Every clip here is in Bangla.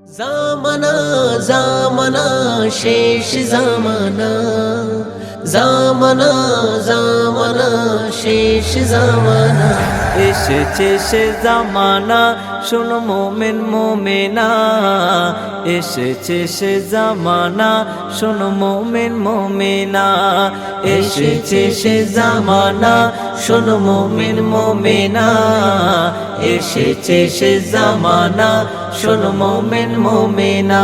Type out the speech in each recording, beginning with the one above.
জামানা জামানা শেষ জামানা, জামানা জামানা শেষ জামানা। এসেছে সে জামানা শোনো মোমেন মোমেনা, এসেছে সে জামানা শোনো মোমেন মোমেনা, এসেছে সে জামানা শোনো মোমেন মোমেনা, এসেছে সে জামানা শোনো মোমেন মোমেনা।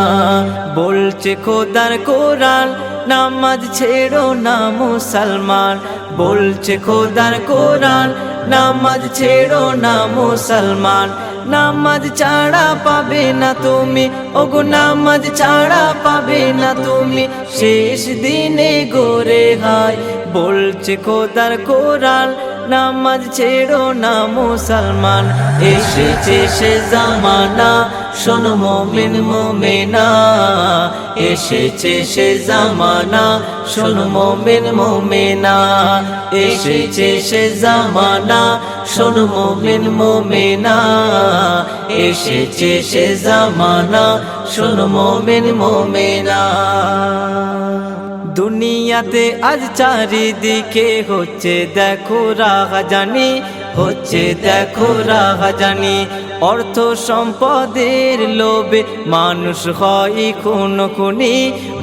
বলছে খোদার কোরআন নামাজ ছেড়ো না মুসলমান, বলছে খোদার কোরআন নামাজ ছেড়ো না মুসলমান। নামাজ ছাড়া পাবে না তুমি, ওগো নামাজ ছাড়া পাবে না তুমি শেষ দিনে গোরে হায়। বলছে খোদার কোরআন নামাজ ছেড়ো না মুসলমান, এসেছে সে জামানা শোনো মোমিন মোমেনা, এসেছে সে জামানা শোনো মোমিন মোমেনা, এসেছে সে জামানা শোনো মোমিন মোমেনা, এসেছে সে জামানা শোনো মোমিন মোমেনা। দুনিয়াতে আজ চারিদিকে হচ্ছে দেখো রাহাজানি, হচ্ছে দেখো রাহাজানি। অর্থ সম্পদের লোভে মানুষ হয় খুন খুনি,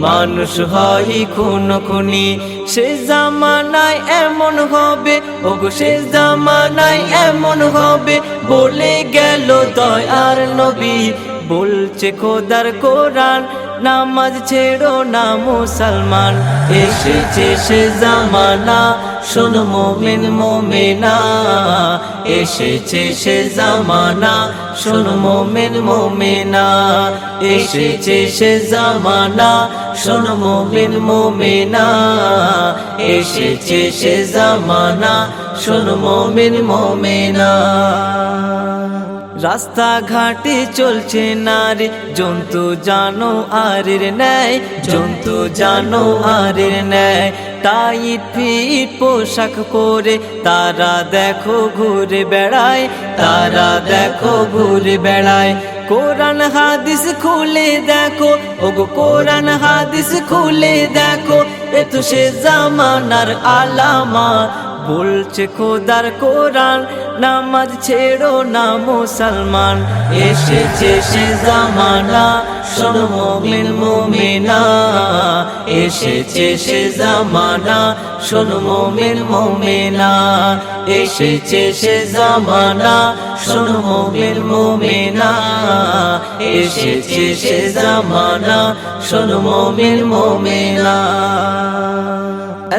মানুষ হয় খুন খুনি। সে জামানায় এমন হবে, ওগো সে জামানায় এমন হবে বলে গেল দয়ার নবী। বলছে খোদার কোরআন নামাজ ছেড়ো না মুসলমান, এসেছে সে জামানা শোনো মোমিন মোমেনা, এসেছে সে জামানা শোনো মোমিন মোমেনা, এসেছে সে জামানা শোনো মোমিন মোমেনা, এসেছে সে জামানা শোনো মোমিন মোমেনা। রাস্তাঘাটে চলছে নারী জন্তু জানো আরের ন্যায়, জন্তু জানো আরের ন্যায়। টাইট ফিট পোশাক পরে তারা দেখো ঘুরে বেড়ায়, তারা দেখো ঘুরে বেড়ায়। কোরআন হাদিস খুলে দেখো, ওগো কোরআন হাদিস খুলে দেখো, এ তো সে জামানার আলামা। বলছে খোদার কোরআন নামাজ ছেড়ো না মুসলমান, এসেছে সে জামানা শোনো মোমিন মোমেনা, এসেছে সে জামানা শোনো মোমিন মোমেনা, এসেছে সে জামানা শোনো মোমিন মোমেনা, এসেছে সে জামানা শোনো মোমিন মোমেনা।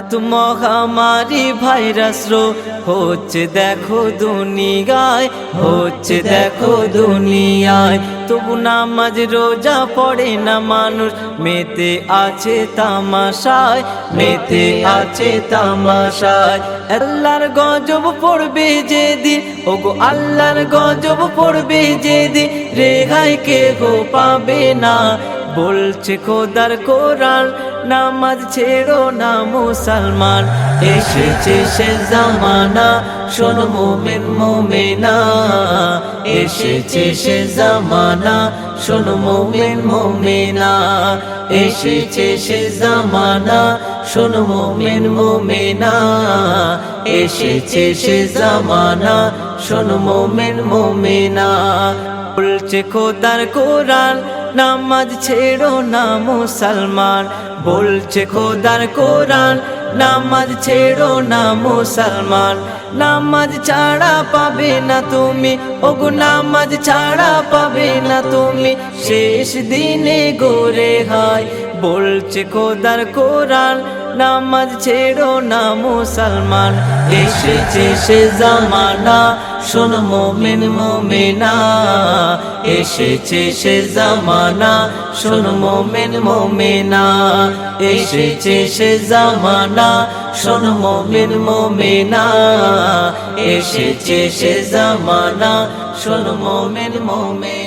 এত মহামারী ভাইরাস রোগ হচ্ছে দেখো দুনিয়ায়, হচ্ছে দেখো দুনিয়ায়। তবু নামাজ রোজা পড়ে না মানুষ, মেতে আছে তামাশায়, মেতে আছে তামাশায়। আল্লাহর গজব পড়বে যেদিন, ওগো আল্লাহর গজব পড়বে যেদিন, রেহাই কেহ পাবে না। বলছে খোদার কোরআন নামাজ ছেড়ো না মুসলমান, এসেছে সে জামানা শোনো মোমিন মোমেনা, এসেছে সে জামানা শোনো মোমিন মোমেনা, এসেছে সে জামানা শোনো মোমিন মোমেনা, এসেছে সে জামানা শোনো মোমিন মোমেনা। বলছে খোদার কোরআন নামাজ ছেড়ো না মুসলমান, বলছে খোদার কোরআন নামাজ ছেড়ো না মুসলমান। নামাজ ছাড়া পাবে না তুমি, ওগো নামাজ ছাড়া পাবে না তুমি শেষ দিনে গোরে হায়। বলছে খোদার কোরআন নামাজ ছেড়ো না মুসলমান, এসেছে সে জামানা শোনো মোমিন মোমেনা, এসেছে সে জামানা শোনো মোমিন মোমেনা, এসেছে সে জামানা শোনো মোমিন মোমেনা, এসেছে সে জামানা শোনো মোমিন মোমেনা।